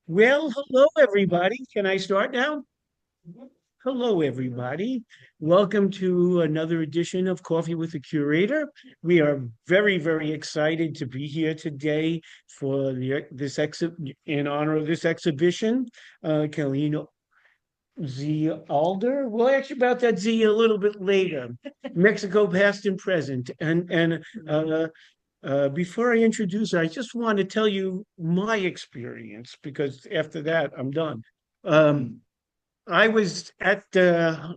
Well, hello, everybody. Can I start now? Hello, everybody. Welcome to another edition of Coffee with the Curator. We are very, very excited to be here today for in honor of this exhibition. Kelynn Z. Alder. We'll ask you about that Z a little bit later. Mexico, past and present. Before I introduce her, I just want to tell you my experience because after that, I'm done. Um, I was at the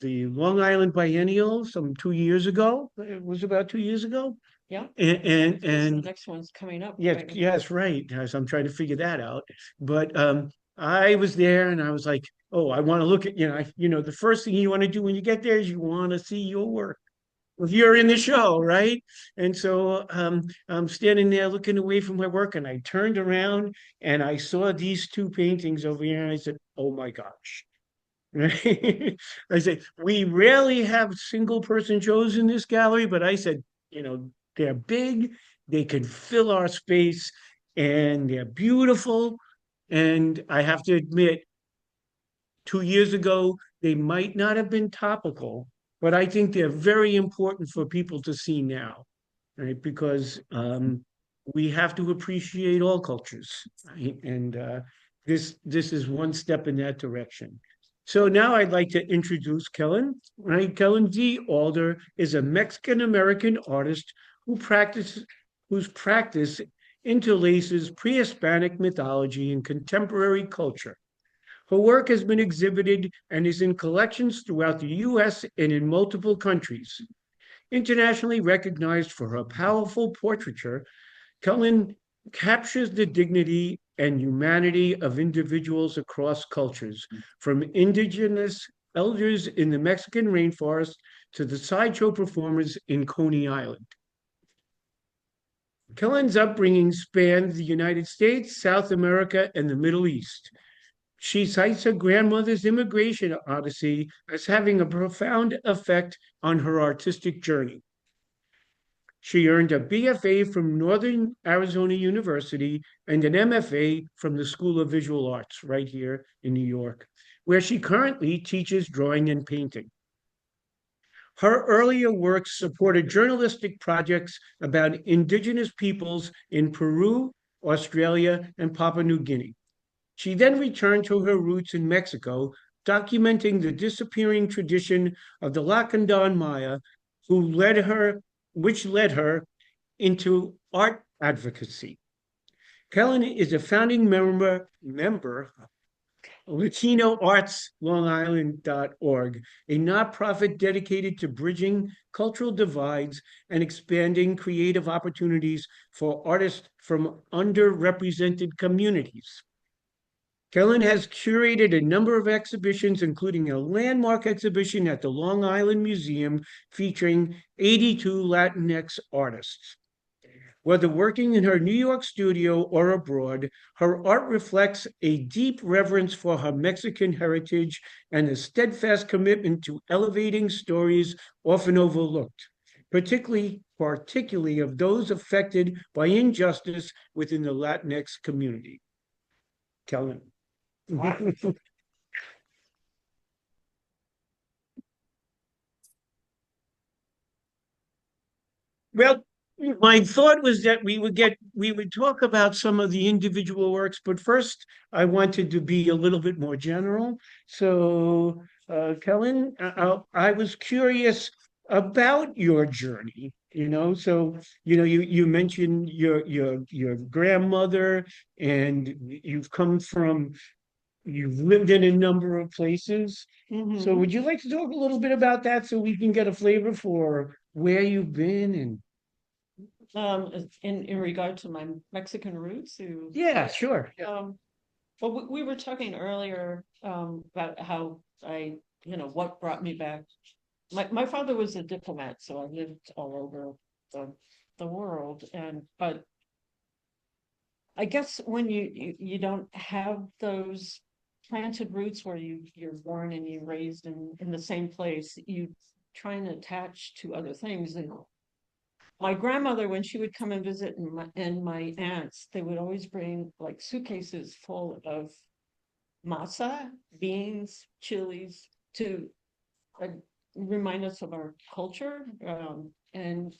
Long Island Biennial some 2 years ago. It was about 2 years ago. Yeah, And the next one's coming up. yes, Right. yes, right. So I'm trying to figure that out. But I was there and I was like, oh, I want to look at, the first thing you want to do when you get there is you want to see your work if you're in the show, right? And so I'm standing there looking away from my work, and I turned around and I saw these two paintings over here, and I said, "Oh my gosh!" Right? I said, "We rarely have single person shows in this gallery, but I said, they're big, they can fill our space, and they're beautiful." And I have to admit, 2 years ago, they might not have been topical, but I think they're very important for people to see now, right? Because we have to appreciate all cultures, right? And this is one step in that direction. So now I'd like to introduce Kelynn, right? Kelynn Z. Alder is a Mexican American artist whose practice interlaces pre-Hispanic mythology and contemporary culture. Her work has been exhibited and is in collections throughout the US and in multiple countries. Internationally recognized for her powerful portraiture, Kelynn captures the dignity and humanity of individuals across cultures, from indigenous elders in the Mexican rainforest to the sideshow performers in Coney Island. Kellynn's upbringing spans the United States, South America, and the Middle East. She cites her grandmother's immigration odyssey as having a profound effect on her artistic journey. She earned a BFA from Northern Arizona University and an MFA from the School of Visual Arts right here in New York, where she currently teaches drawing and painting. Her earlier works supported journalistic projects about indigenous peoples in Peru, Australia, and Papua New Guinea. She then returned to her roots in Mexico, documenting the disappearing tradition of the Lacandon Maya, which led her into art advocacy. Kelynn is a founding member LatinoArtsLongIsland.org, a nonprofit dedicated to bridging cultural divides and expanding creative opportunities for artists from underrepresented communities. Kelynn has curated a number of exhibitions, including a landmark exhibition at the Long Island Museum featuring 82 Latinx artists. Whether working in her New York studio or abroad, her art reflects a deep reverence for her Mexican heritage and a steadfast commitment to elevating stories often overlooked, particularly of those affected by injustice within the Latinx community. Kelynn. Well, my thought was that we would talk about some of the individual works, but first I wanted to be a little bit more general. So, Kelynn, I was curious about your journey. So you mentioned your grandmother, and you've lived in a number of places. So, would you like to talk a little bit about that so we can get a flavor for where you've been and in regard to my Mexican roots, yeah, sure. well, we were talking earlier about how what brought me back. My father was a diplomat, so I lived all over the world, but I guess when you don't have those planted roots where you're born and you're raised in the same place, you try and attach to other things, and my grandmother, when she would come and visit, and my aunts, they would always bring like suitcases full of masa, beans, chilies to uh, remind us of our culture. And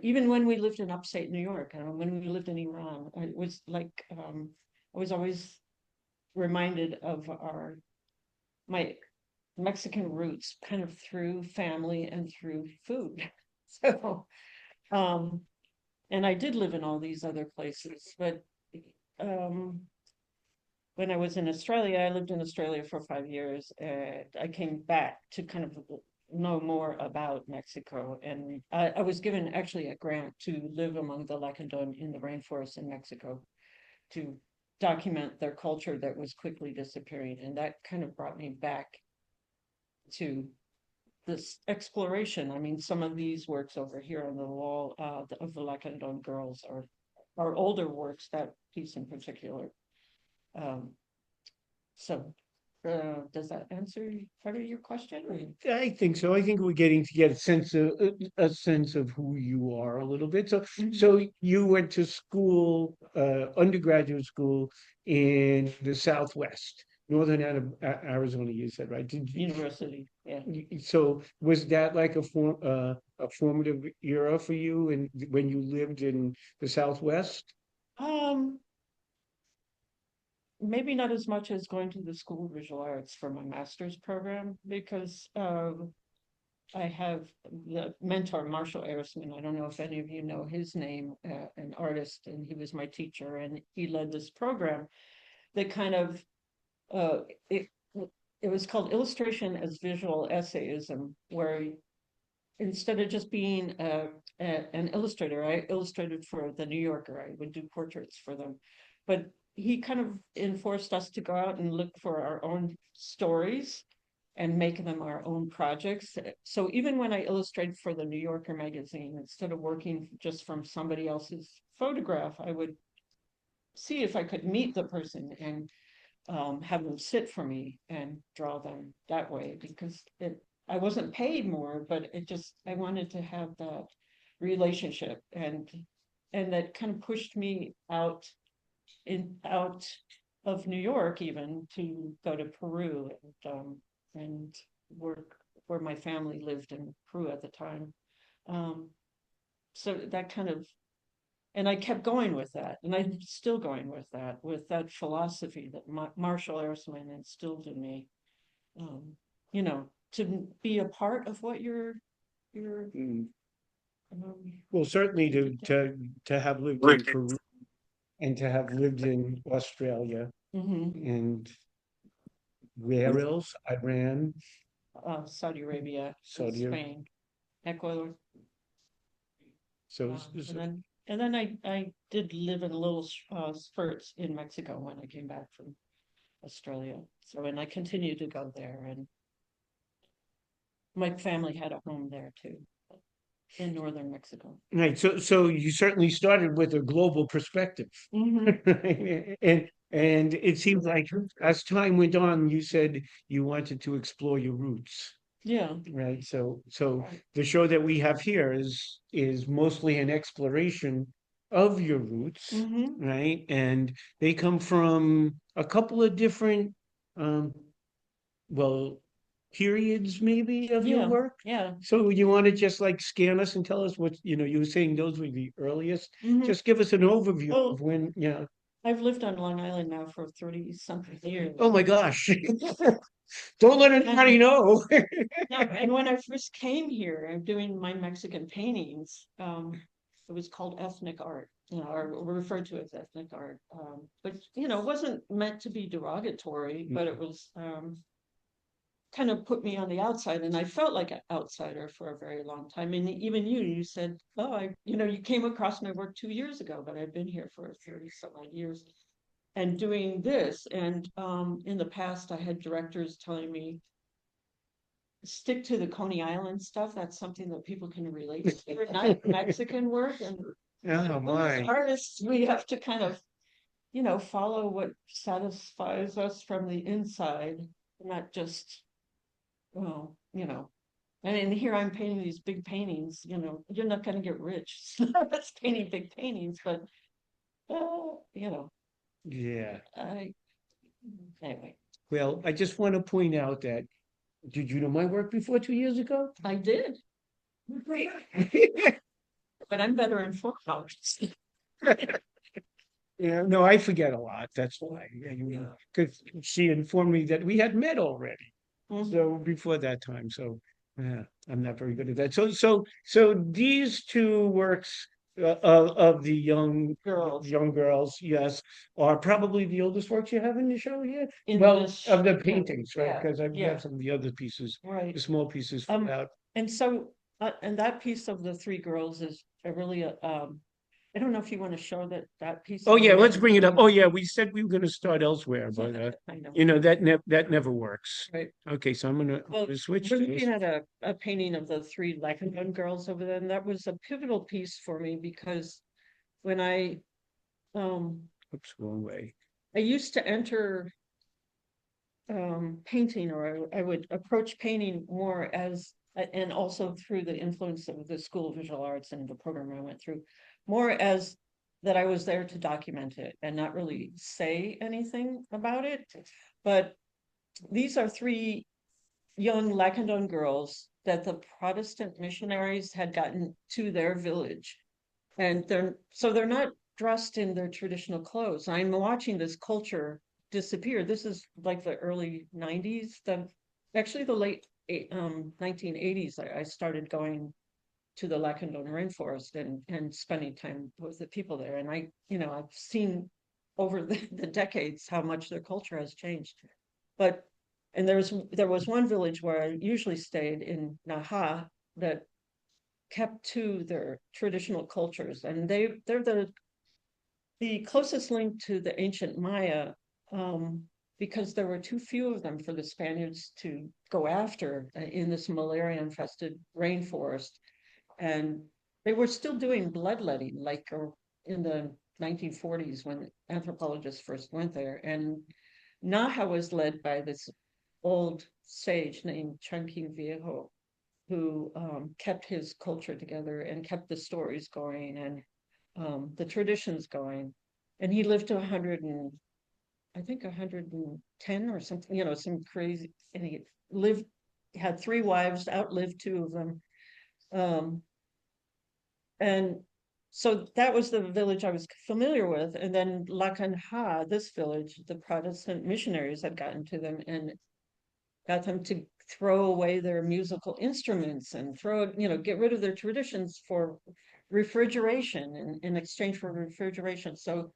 even when we lived in upstate New York, when we lived in Iran, it was like I was always reminded of my Mexican roots, kind of through family and through food. So, um, and I did live in all these other places, but um, when I was in Australia, I lived in Australia for 5 years, and I came back to kind of know more about Mexico. And I was given actually a grant to live among the Lacandon in the rainforest in Mexico to document their culture that was quickly disappearing. And that kind of brought me back to this exploration. I mean, some of these works over here on the wall of the Lacandon girls are older works, that piece in particular. Um, so does that answer part of your question? I think so. I think we're getting to get a sense of who you are a little bit. So, so you went to school, undergraduate school in the Southwest, Northern Arizona, you said, right? Did you, University, yeah. so was that like a formative era for you and when you lived in the Southwest? Um, Maybe not as much as going to the School of Visual Arts for my master's program, because I have the mentor, Marshall Arisman. I don't know if any of you know his name, an artist, and he was my teacher, and he led this program that kind of uh, it it was called Illustration as Visual Essayism, where instead of just being an illustrator, I illustrated for the New Yorker. I would do portraits for them, but he kind of enforced us to go out and look for our own stories and make them our own projects. So even when I illustrated for the New Yorker magazine, instead of working just from somebody else's photograph, I would see if I could meet the person and have them sit for me and draw them that way, because I wasn't paid more, but I wanted to have that relationship, and that kind of pushed me out of New York, even to go to Peru and work where my family lived in Peru at the time. Um, so that kind of, and I kept going with that, and I'm still going with that philosophy that Marshall Arisman instilled in me. Um, you know, to be a part of what you're Mm. um, Well, certainly to have lived in Peru and to have lived in Australia mhm. and where else? Iran, Saudi Arabia, Saudi Arabia. Spain, Ecuador, So, and then I did live in little spurts in Mexico when I came back from Australia. So, and I continued to go there, and my family had a home there too, in northern Mexico. right. So you certainly started with a global perspective. Mhm. And it seems like as time went on, you said you wanted to explore your roots. Yeah. Right. So the show that we have here is mostly an exploration of your roots, Hmm. right? And they come from a couple of different um well periods maybe of your Yeah. work. Yeah. So you want to just like scan us and tell us what, you were saying those were the earliest. Hmm. Just give us an overview Well, of when, I've lived on Long Island now for 30 something years. oh my gosh. Don't let anybody And know. no, and when I first came here, I'm doing my Mexican paintings. It was called ethnic art, or referred to as ethnic art. But it wasn't meant to be derogatory, but it was kind of put me on the outside, and I felt like an outsider for a very long time. And even you said, "Oh, you came across my work 2 years ago, but I've been here for 30 some odd years and doing this." And in the past, I had directors telling me, stick to the Coney Island stuff. That's something that people can relate to, not Mexican work. And Oh as my. artists, we have to kind of, follow what satisfies us from the inside, not just, well, And here I'm painting these big paintings, you're not gonna get rich. That's painting big paintings, but Yeah. I anyway, Well, I just want to point out that, did you know my work before 2 years ago? I did, but I'm better in 4 hours. Yeah, no, I forget a lot. That's why. Because she informed me that we had met already. Mhm. So before that time, so yeah, I'm not very good at that. So these two works of the Girls young girls, yes, are probably the oldest works you have in the show here. in Well, this of the show, paintings, right? yeah, Because I've yeah, got some of the other pieces, the right. small pieces Um, out. and so, and that piece of the three girls is a really, I don't know if you want to show that piece. Oh of yeah, the let's young bring it up. lady. Oh yeah, we said we were going to start elsewhere, but I know, that never works. right. Okay, so I'm Well, gonna switch we're to this. looking at a painting of the three Lackawanna girls over there, and that was a pivotal piece for me because when um, Oops, wrong way. I used to enter painting, or I would approach painting more as, and also through the influence of the School of Visual Arts and the program I went through, more as that I was there to document it and not really say anything about it. But these are three young Lacandon girls that the Protestant missionaries had gotten to their village. And they're not dressed in their traditional clothes. I'm watching this culture disappear. This is like the early 90s, actually the late 1980s. I started going to the Lacandon rainforest and spending time with the people there. And I've seen over the decades how much their culture has changed. But and there was one village where I usually stayed in Naha that kept to their traditional cultures, and they're the closest link to the ancient Maya, because there were too few of them for the Spaniards to go after in this malaria-infested rainforest, and they were still doing bloodletting, like in the 1940s when anthropologists first went there, and Naha was led by this old sage named Chunking Viejo, who kept his culture together and kept the stories going and the traditions going. And he lived to 100 and I think 110 or something, some crazy. And he had three wives, outlived two of them. Um, and so that was the village I was familiar with. And then Lakanha, this village, the Protestant missionaries had gotten to them and got them to throw away their musical instruments and get rid of their traditions for refrigeration in exchange for refrigeration. So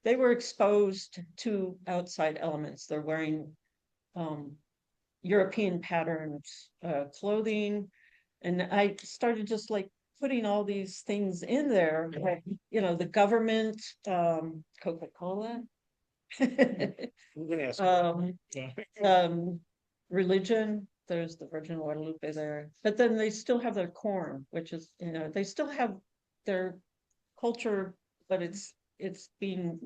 they were exposed to outside elements. They're wearing um, European patterned clothing. And I started just like putting all these things in there, like, the government, Coca-Cola, I'm gonna ask. um, Yeah. religion. There's the Virgin Guadalupe there, but then they still have their corn, which is, they still have their culture, but it's being,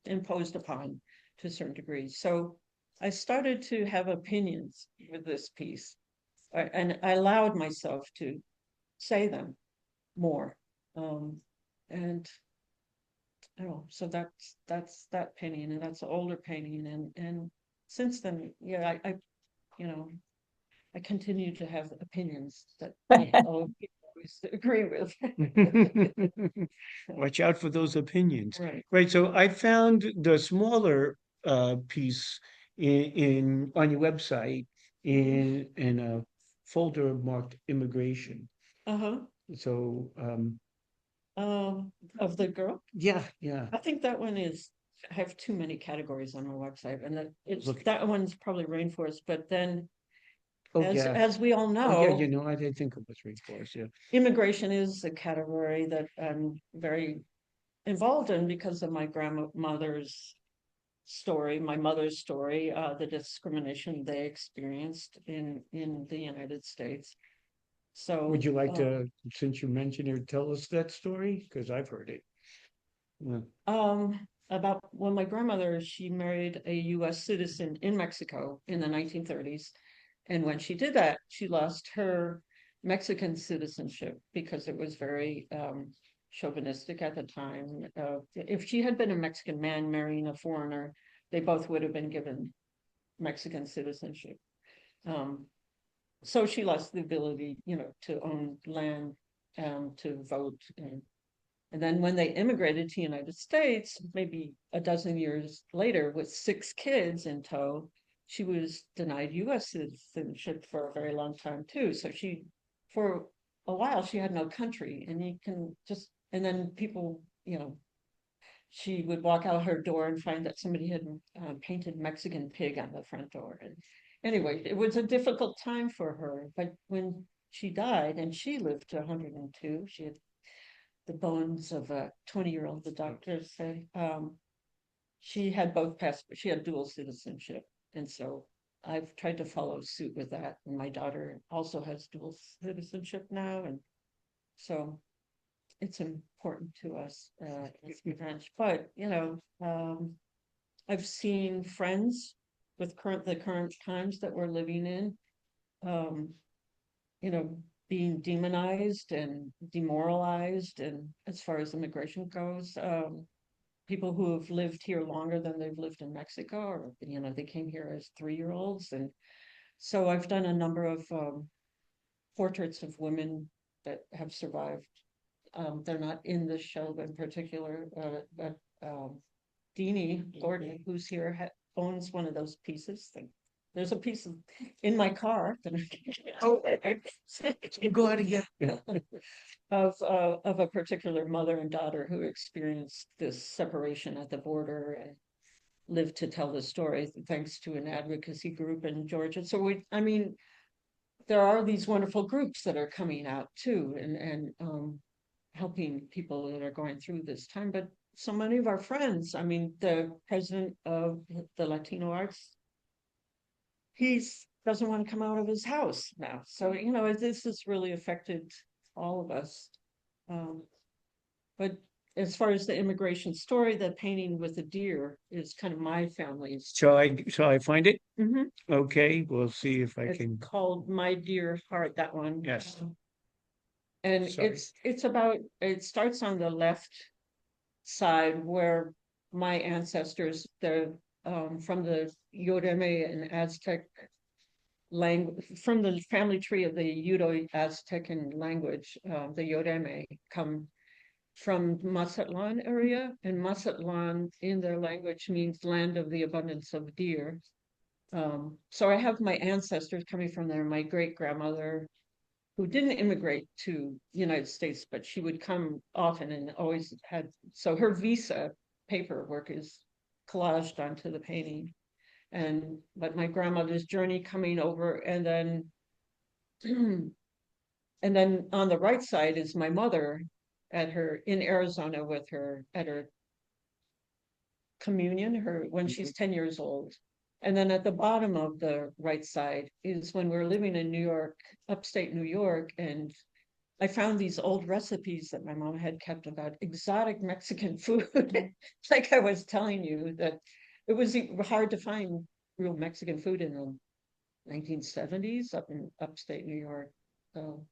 imposed upon to a certain degree. So I started to have opinions with this piece, and I allowed myself to say them more. And oh, so that's that painting, and that's an older painting, and since then, yeah, you know, I continue to have opinions that not all people always agree with. Watch out for those opinions. Right. Right, so I found the smaller piece in on your website in a folder marked immigration. Uh-huh. So Of the girl, yeah, yeah. I think that one is, I have too many categories on my website, and Look, that one's probably rainforest, but then oh as yeah. as we all Oh yeah, know, I didn't think it was rainforest, yeah. immigration is a category that I'm very involved in because of my grandmother's story, my mother's story, the discrimination they experienced in the United States. Would So, you like to, since you mentioned it, tell us that story? Because I've heard it. Yeah. about when my grandmother, she married a U.S. citizen in Mexico in the 1930s, And when she did that, she lost her Mexican citizenship because it was very chauvinistic at the time. If she had been a Mexican man marrying a foreigner, they both would have been given Mexican citizenship. So she lost the ability, to own land, to vote. And then when they immigrated to the United States, maybe a dozen years later, with 6 kids in tow, she was denied US citizenship for a very long time too. So for a while, she had no country. And and then people, she would walk out her door and find that somebody had painted Mexican pig on the front door. And anyway, it was a difficult time for her. But when she died, and she lived to 102, she had the bones of a 20-year-old, the doctors say. She had both passports, she had dual citizenship. And so I've tried to follow suit with that. And my daughter also has dual citizenship now. And so it's important to us as revenge. But, I've seen friends with the current times that we're living in, you know, being demonized and demoralized, and as far as immigration goes, people who have lived here longer than they've lived in Mexico, or they came here as 3-year-olds. And so I've done a number of portraits of women that have survived. They're not in this show in particular, but Deanie Gordon, who's here, owns one of those pieces. There's a piece in my car that Go out again. of a particular mother and daughter who experienced this separation at the border and lived to tell the story thanks to an advocacy group in Georgia. So there are these wonderful groups that are coming out too, and helping people that are going through this time. But so many of our friends, the president of the Latino Arts, he doesn't want to come out of his house now. So, this has really affected all of us. But as far as the immigration story, the painting with the deer is kind of my family's. Shall I find it? Mhm. Okay, we'll see if I It's can. called My Dear Heart, that one. Yes. And Sorry. it starts on the left side where my ancestors, they're from the Yoreme and Aztec language, from the family tree of the Udo-Aztecan language, the Yoreme come from Mazatlan area, and Mazatlan in their language means land of the abundance of deer. So I have my ancestors coming from there. My great grandmother, who didn't immigrate to the United States, but she would come often and always had, so her visa paperwork is collaged onto the painting. But my grandmother's journey coming over, and then and then on the right side is my mother in Arizona with her at her communion, when she's 10 years old. And then at the bottom of the right side is when we're living in New York, upstate New York, and I found these old recipes that my mom had kept about exotic Mexican food. Like I was telling you, that it was hard to find real Mexican food in the 1970s up in upstate New York. So,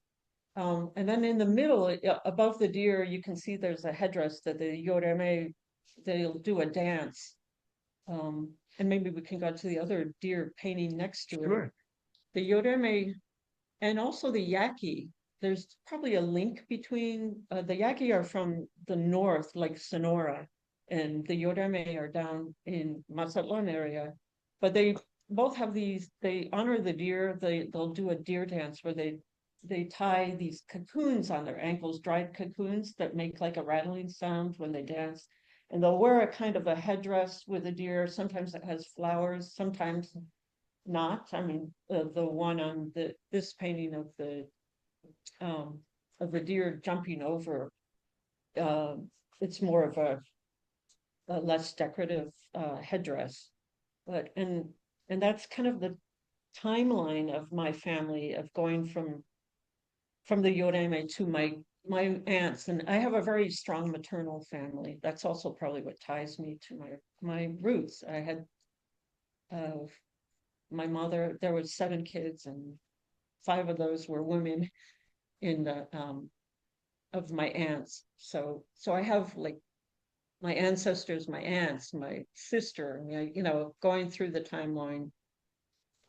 and then in the middle, above the deer, you can see there's a headdress that the Yoreme, they'll do a dance. And maybe we can go to the other deer painting next to it. Sure. The Yoreme and also the Yaqui. There's probably a link between the Yaqui are from the north, like Sonora, and the Yoreme are down in Mazatlan area. But they both have they honor the deer. They'll do a deer dance where they tie these cocoons on their ankles, dried cocoons that make like a rattling sound when they dance. And they'll wear a kind of a headdress with a deer. Sometimes it has flowers, sometimes not. The one on this painting of the deer jumping over, it's more of a less decorative headdress. And that's kind of the timeline of my family, of going from the Yoreme to my aunts. And I have a very strong maternal family. That's also probably what ties me to my roots. I had my mother, there were 7 kids, and 5 of those were women in the of my aunts. So I have like my ancestors, my aunts, my sister, going through the timeline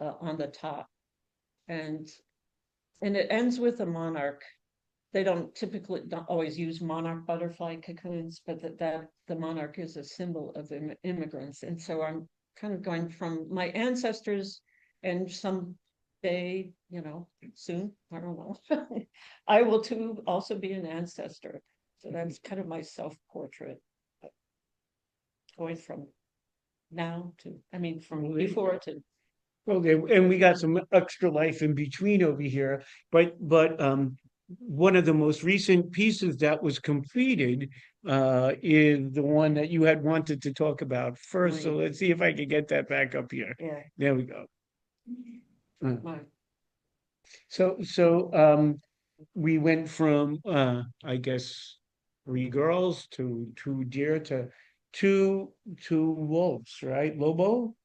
on the top, and it ends with a monarch. They don't always use monarch butterfly cocoons, but that the monarch is a symbol of immigrants. And so I'm kind of going from my ancestors, and someday, soon, I don't know, I will too also be an ancestor. So that's kind of my self-portrait, going from now to, from before to. Okay, and we got some extra life in between over here, but one of the most recent pieces that was completed is the one that you had wanted to talk about first. So Right. let's see if I can get that back up here. Yeah. There we go. Right. So we went from I guess 3 girls to 2 deer to two wolves, right? Lobo,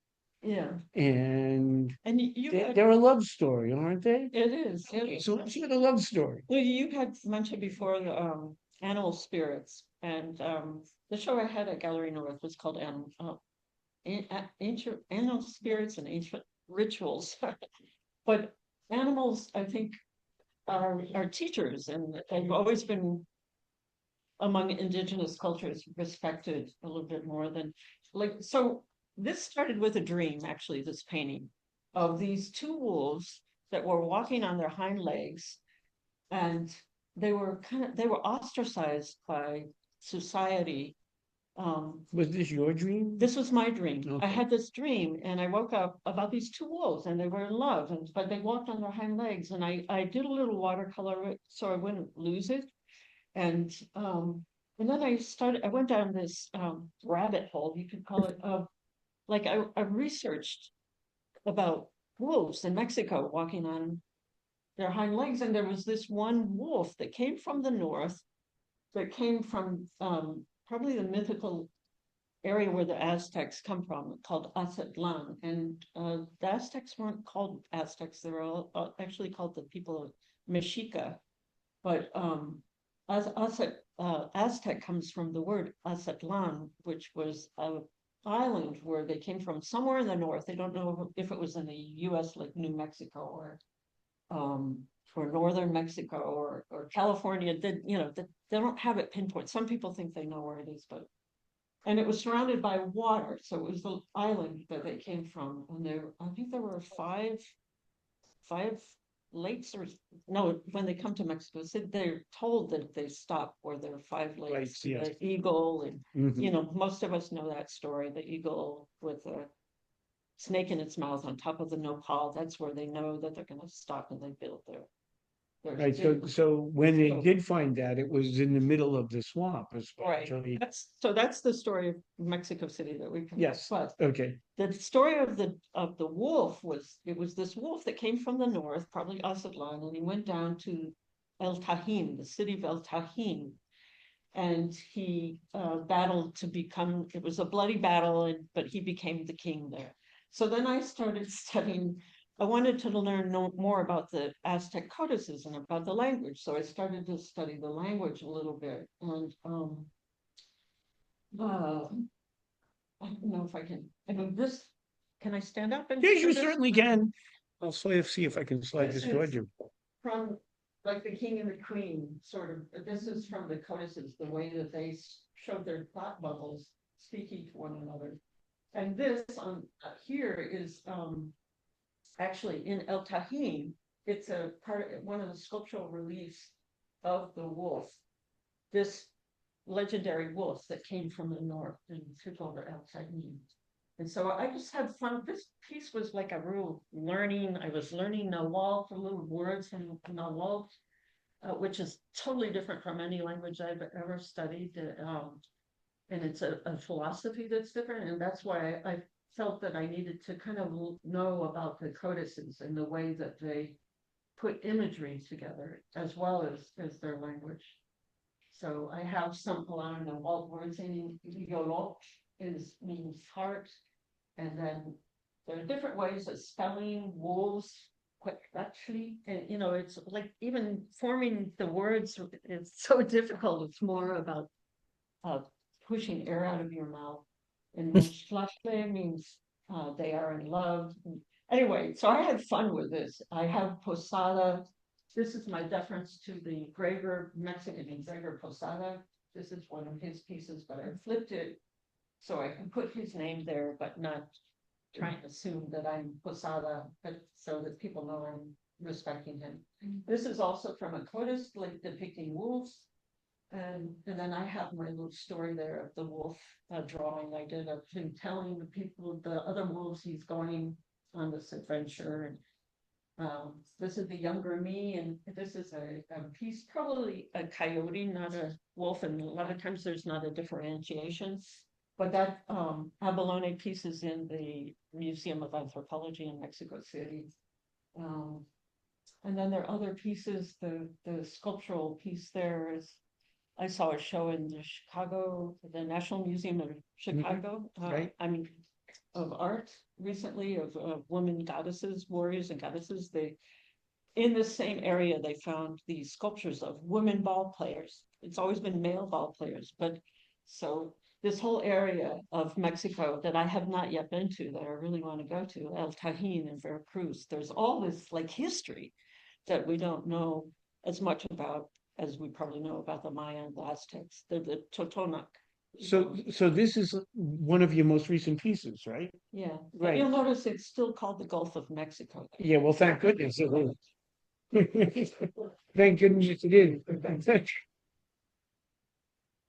Yeah. and And you had, they're a love story, aren't they? it is. Okay, so let's hear the love story. Well, you had mentioned before the animal spirits, and the show I had at Gallery North was called Ancient Animal Spirits and Ancient Rituals. But animals, I think, are teachers, and they've always been among indigenous cultures respected a little bit more than so. This started with a dream, actually, this painting of these 2 wolves that were walking on their hind legs, and they were ostracized by society. Was this your dream? This was my dream. I Okay. had this dream, and I woke up about these 2 wolves, and they were in love, but they walked on their hind legs, and I did a little watercolor of it so I wouldn't lose it. And then I went down this rabbit hole, you could call it, of like I researched about wolves in Mexico walking on their hind legs, and there was this one wolf that came from the north, that came from probably the mythical area where the Aztecs come from, called Aztlan. And the Aztecs weren't called Aztecs; they were all, actually called the people of Mexica. But Aztec comes from the word Aztlan, which was a island where they came from, somewhere in the north. They don't know if it was in the U.S., like New Mexico, or northern Mexico, or California. They don't have it pinpoint. Some people think they know where it is, and it was surrounded by water, so it was the island that they came from. And I think there were five lakes, or no, when they come to Mexico, so they're told that they stop where there are 5 lakes. Lakes, yes. The eagle, and Mhm. most of us know that story. The eagle with a snake in its mouth on top of the nopal. That's where they know that they're going to stop, and they build their. Right, so when they did find that, it was in the middle of the swamp, Right. especially. That's the story of Mexico City that we can. Yes, But okay. the story of the wolf was, it was this wolf that came from the north, probably Aztlan, and he went down to El Tajín, the city of El Tajín, and he battled to become. It was a bloody battle, but he became the king there. So then I started studying. I wanted to learn more about the Aztec codices and about the language. So I started to study the language a little bit. And I don't know if I can. Can I stand up and Yes, show you this? certainly can. I'll see if I can slide This this toward is you. from like the king and the queen, sort of. This is from the codices, the way that they showed their thought bubbles speaking to one another. And this on here is actually in El Tajín. It's one of the sculptural reliefs of the wolf. This legendary wolf that came from the north and took over El Tajín. And so I just had fun. This piece was like a real learning. I was learning Nahuatl, the little words in Nahuatl, which is totally different from any language I've ever studied. And it's a philosophy that's different. And that's why I felt that I needed to kind of know about the codices and the way that they put imagery together, as well as their language. So I have some Nahuatl words in Yolo, means heart, and then there are different ways of spelling wolves actually, and it's like even forming the words is so difficult. It's more about uh, pushing air out of your mouth. And Schlashle means they are in love. Anyway, so I had fun with this. I have Posada. This is my deference to the engraver, Mexican engraver Posada. This is one of his pieces, but I flipped it so I can put his name there, but not trying to assume that I'm Posada, but so that people know I'm respecting him. This is also from a codice, like depicting wolves. And then I have my little story there of the wolf drawing I did of him telling the people, the other wolves, he's going on this adventure. And this is the younger me, and this is a piece, probably a coyote, not a wolf. And a lot of times there's not a differentiation. But that abalone piece is in the Museum of Anthropology in Mexico City. And then there are other pieces. The sculptural piece there is, I saw a show in the National Museum of Chicago. Right. I mean, of art recently of women goddesses, warriors and goddesses. In the same area, they found these sculptures of women ball players. It's always been male ball players, but so this whole area of Mexico that I have not yet been to, that I really want to go to, El Tajín and Veracruz, there's all this like history that we don't know as much about as we probably know about the Maya and the Aztecs. They're the Totonac. So this is one of your most recent pieces, right? Yeah, Right. you'll notice it's still called the Gulf of Mexico. Yeah, well, thank goodness it is. Thank goodness it is.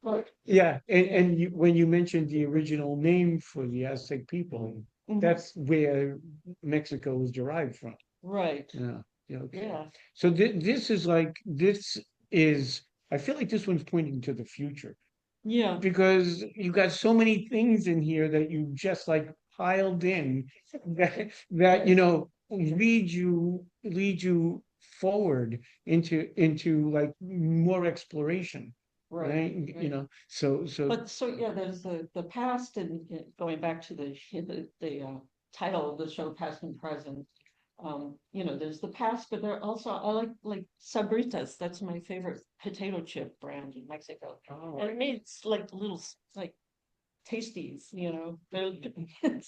But Yeah, and when you mentioned the original name for the Aztec people, that's where Mexico was derived from. right, Yeah, yeah, okay. yeah, So this is, I feel like this one's pointing to the future yeah, because you got so many things in here that you just like piled in that lead you forward into like more exploration, right, right? right. So But so yeah, there's the past and going back to the title of the show, past and present. There's the past, but there also I like Sabritas. That's my favorite potato chip brand in Mexico, and it makes like little like tasties.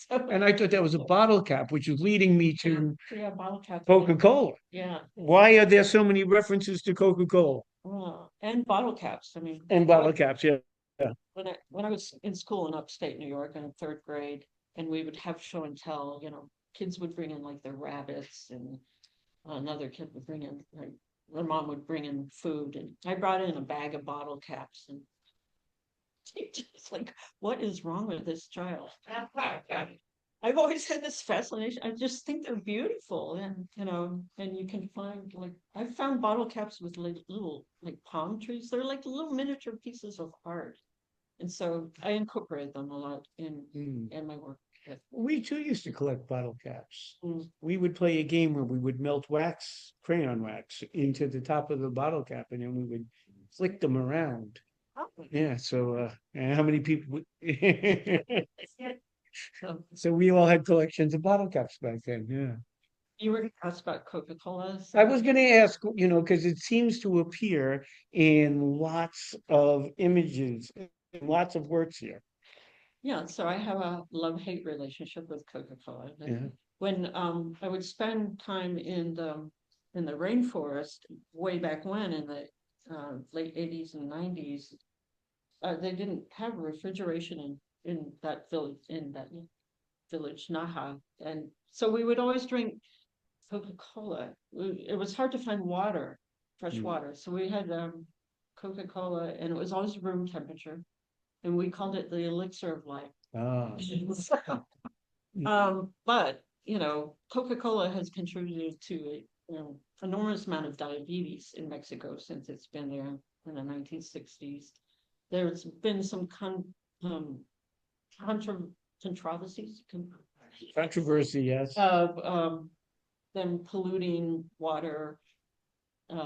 So and I thought that was a bottle cap, which is leading me to yeah, bottle cap. Coca-Cola. Yeah, Why are there so many references to Coca-Cola and bottle caps. I mean, and bottle caps? Yeah. Yeah. when I was in school in upstate New York in third grade, and we would have show and tell, kids would bring in like their rabbits, and another kid would bring in like their mom would bring in food, and I brought in a bag of bottle caps, and it's like, what is wrong with this child? I've always had this fascination. I just think they're beautiful, and you can find like I found bottle caps with like little like palm trees. They're like little miniature pieces of art, and so I incorporate them a lot in my work. We too used to collect bottle caps. Mm. We would play a game where we would melt crayon wax into the top of the bottle cap, and then we would flick them around. Oh. Yeah, so and how many people So so we all had collections of bottle caps back then, yeah. you were asked about Coca-Cola. I was gonna ask, because it seems to appear in lots of images, in lots of works here. Yeah, so I have a love-hate relationship with Coca-Cola. Yeah. When I would spend time in the rainforest way back when in the late 80s and 90s, they didn't have refrigeration in that village Naha, and so we would always drink Coca-Cola. It was hard to find water, fresh water, so we had Coca-Cola, and it was always room temperature, and we called it the elixir of life. Ah. But Coca-Cola has contributed to a enormous amount of diabetes in Mexico since it's been there in the 1960s. There's been some controversies Controversy, yes. of them polluting water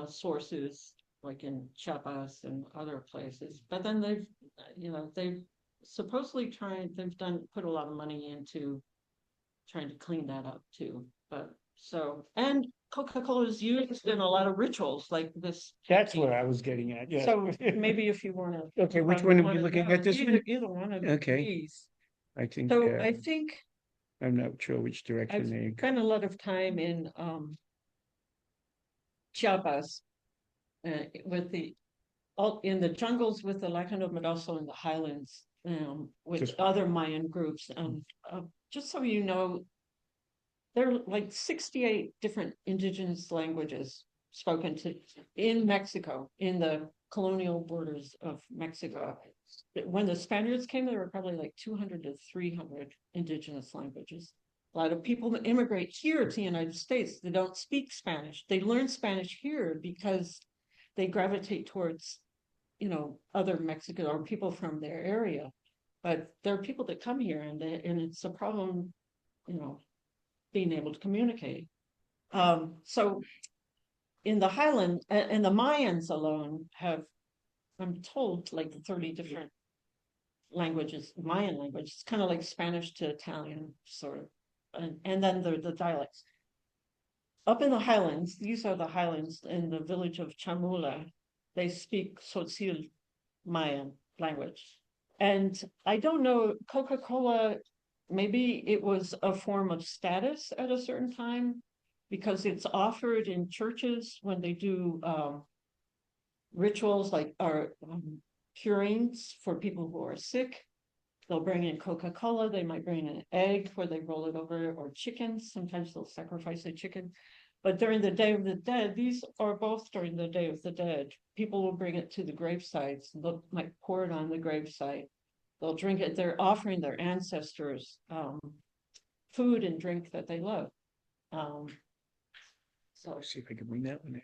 sources like in Chiapas and other places. But then they've supposedly put a lot of money into trying to clean that up too. But so, and Coca-Cola is used in a lot of rituals like this. That's what I was getting at, yeah. So maybe if you want to. Okay, which one are we looking at, this one? Either one of Okay. these. I think, So I think I'm not sure which I've direction they go. spent a lot of time in Chiapas with the all in the jungles with the Lacandon, but also in the highlands with Just- other Mayan groups. Just so you know, there are like 68 different indigenous languages spoken to in Mexico, in the colonial borders of Mexico. When the Spaniards came, there were probably like 200 to 300 indigenous languages. A lot of people that immigrate here to the United States, they don't speak Spanish. They learn Spanish here because they gravitate towards, other Mexican or people from their area. But there are people that come here and it's a problem, being able to communicate. So in the highland and the Mayans alone have, I'm told, like 30 different languages, Mayan language. It's kind of like Spanish to Italian, sort of. And then the dialects. Up in the highlands, these are the highlands in the village of Chamula. They speak Tzotzil Mayan language. And I don't know, Coca-Cola, maybe it was a form of status at a certain time because it's offered in churches when they do rituals like curings for people who are sick. They'll bring in Coca-Cola. They might bring in an egg where they roll it over, or chickens. Sometimes they'll sacrifice a chicken. But during the Day of the Dead, these are both during the Day of the Dead. People will bring it to the gravesites. They might pour it on the gravesite. They'll drink it. They're offering their ancestors food and drink that they love. So let's see if I can bring that one in.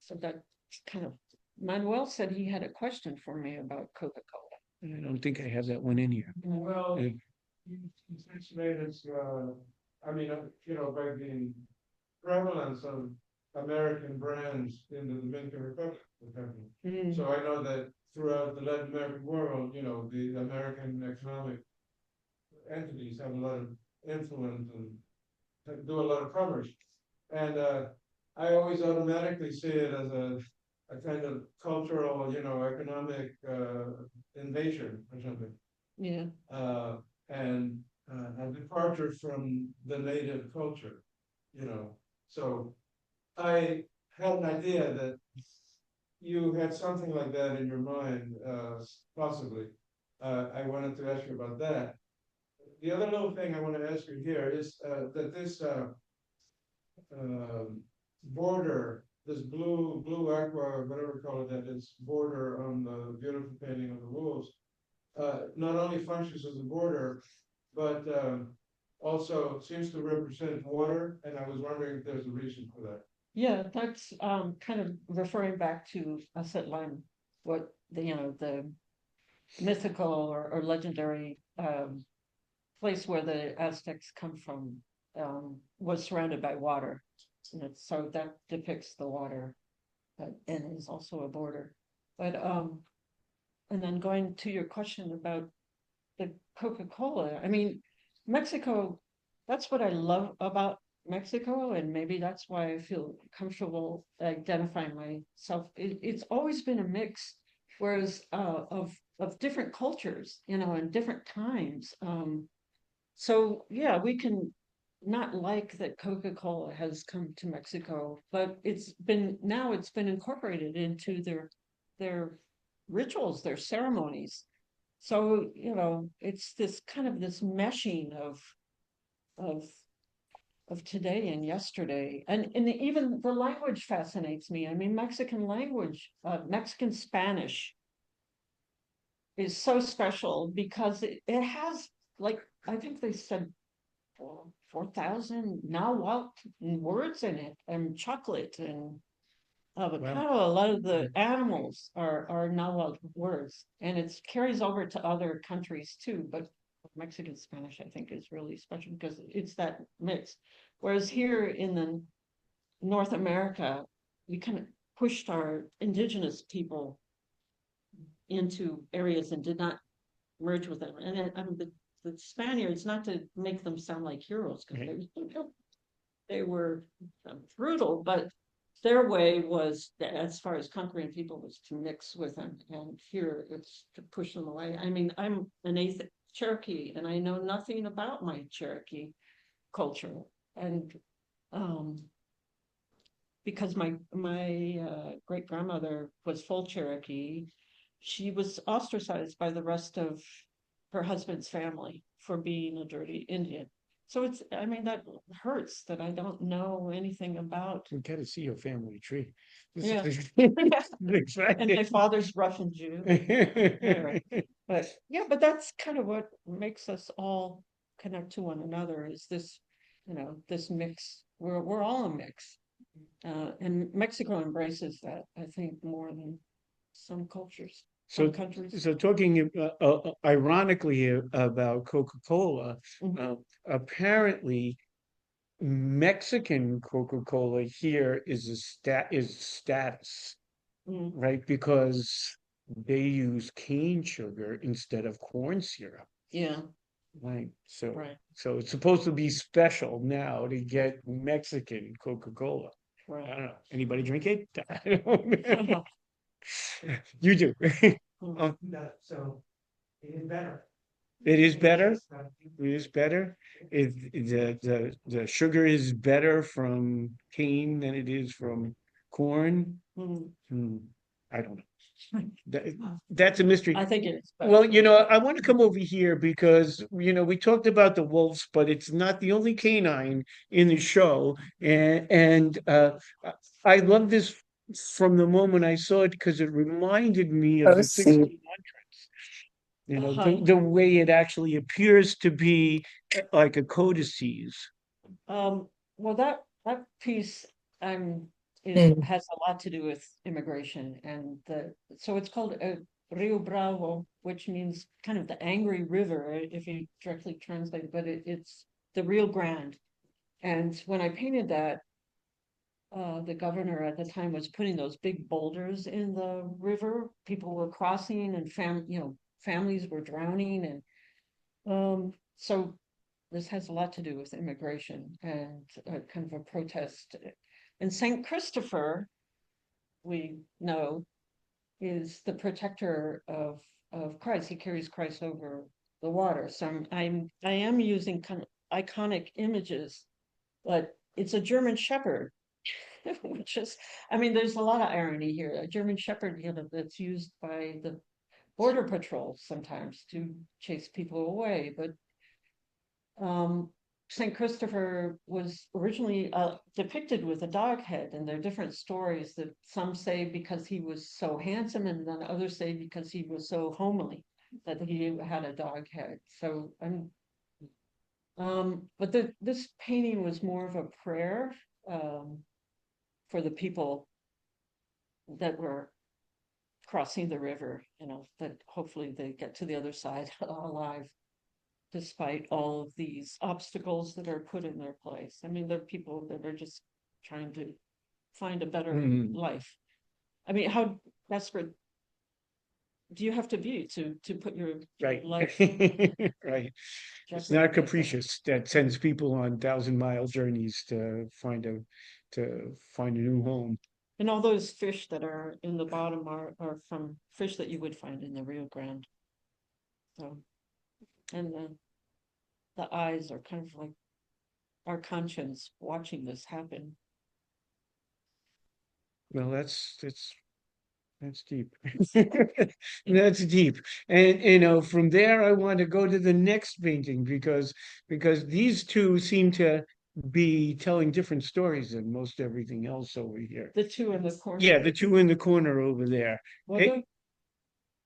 So that kind of, Manuel said he had a question for me about Coca-Cola. I don't think I have that one in here. Well, it's made its, by the prevalence of American brands in the Dominican Republic. So I know that throughout the Latin American world, the American economic entities have a lot of influence and do a lot of coverage. And I always automatically see it as a kind of cultural, economic invasion or something. Yeah. And a departure from the native culture, So I had an idea that you had something like that in your mind, possibly. I wanted to ask you about that. The other little thing I want to ask you here is that this border, this blue aqua, whatever you call it, that is border on the beautiful painting of the wolves, not only functions as a border, but also seems to represent water. And I was wondering if there's a reason for that. Yeah, that's kind of referring back to Aztlan, what the mythical or legendary place where the Aztecs come from was surrounded by water. So that depicts the water, and is also a border. But and then going to your question about the Coca-Cola, I mean, Mexico, that's what I love about Mexico, and maybe that's why I feel comfortable identifying myself. It's always been a mix, whereas of different cultures, in different times. So yeah, we can not like that Coca-Cola has come to Mexico, but it's been incorporated into their rituals, their ceremonies. So, it's this kind of this meshing of today and yesterday. And even the language fascinates me. I mean, Mexican language, Mexican Spanish is so special because it has, like, I think they said 4,000 Nahuatl words in it, and chocolate and avocado. A lot of the animals are Nahuatl words, and it carries over to other countries too. But Mexican Spanish, I think, is really special because it's that mix. Whereas here in the North America, we kind of pushed our indigenous people into areas and did not merge with them. And I mean, the Spaniards, not to make them sound like heroes, because they were brutal, but their way was, as far as conquering people, was to mix with them, and here it's to push them away. I mean, I'm an eighth Cherokee, and I know nothing about my Cherokee culture, and because my great grandmother was full Cherokee, she was ostracized by the rest of her husband's family for being a dirty Indian. So it's, I mean, that hurts that I don't know anything about. We gotta see your family tree. Yeah. Exciting. And my father's Russian Jew. Anyway, but yeah, but that's kind of what makes us all connect to one another, is this, this mix. We're all a mix. And Mexico embraces that, I think, more than some cultures, some countries. So talking ironically about Coca-Cola, Mhm. apparently Mexican Coca-Cola here is status, Mm, right? Because they use cane sugar instead of corn syrup. yeah, Right. right, So it's supposed to be special now to get Mexican Coca-Cola. I right. don't know. Anybody drink it? I don't know. You do. Oh, So it is better. it is better. It is better. The sugar is better from cane than it is from corn. Mhm. Hmm, I don't know. That's a mystery. I think it is. Well, I want to come over here because, we talked about the wolves, but it's not the only canine in the show. I love this from the moment I saw it because it reminded me of the 1600s. The way it actually appears to be like a codices. Well, that piece has a lot to do with immigration, and so it's called Rio Bravo, which means kind of the angry river, if you directly translate, but it's the Rio Grande. And when I painted that, the governor at the time was putting those big boulders in the river. People were crossing, and families were drowning, and so this has a lot to do with immigration and kind of a protest. And Saint Christopher, we know, is the protector of Christ. He carries Christ over the water. So I am using kind of iconic images, but it's a German Shepherd, which is, I mean, there's a lot of irony here. A German Shepherd, that's used by the border patrol sometimes to chase people away, but St. Christopher was originally depicted with a dog head, and there are different stories that some say because he was so handsome, and then others say because he was so homely that he had a dog head. So, but this painting was more of a prayer for the people that were crossing the river, that hopefully they get to the other side alive, despite all of these obstacles that are put in their place. I mean, there are people that are just trying to find a better life. I mean, how desperate do you have to be to put your Right. life? Right. It's jeopardy not like that? capricious that sends people on 1,000-mile journeys to find a new home. And all those fish that are in the bottom are from fish that you would find in the Rio Grande. So, and the eyes are kind of like our conscience watching this happen. Well, that's deep. That's deep. And from there I want to go to the next painting because these two seem to be telling different stories than most everything else over here. The two in the corner. Yeah, the two in the corner over there. Well, Hey,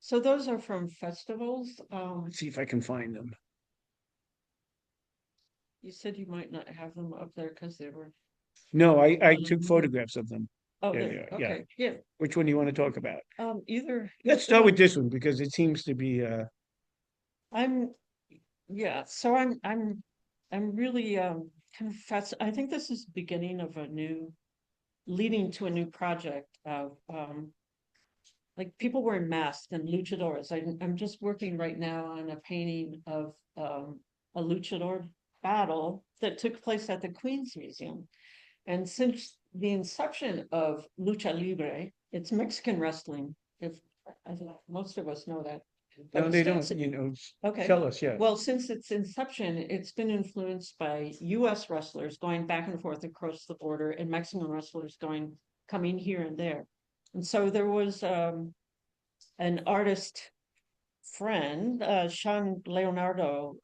so those are from festivals. let's see if I can find them. You said you might not have them up there because they were. No, I took photographs of them. Oh, Yeah, there. yeah, Okay, yeah. Which one do you want to talk about? Either. Let's start with this one because it seems to be I'm. Yeah. So I'm really kind of fast. I think this is the beginning of leading to a new project of like people wearing masks and luchadors. I'm just working right now on a painting of a luchador battle that took place at the Queen's Museum. And since the inception of lucha libre, it's Mexican wrestling. If I think most of us know that. No, But they don't, since- you know, Okay. tell us, yeah. Well, since its inception, it's been influenced by US wrestlers going back and forth across the border and Mexican wrestlers coming here and there. And so there was an artist friend, Sean Leonardo,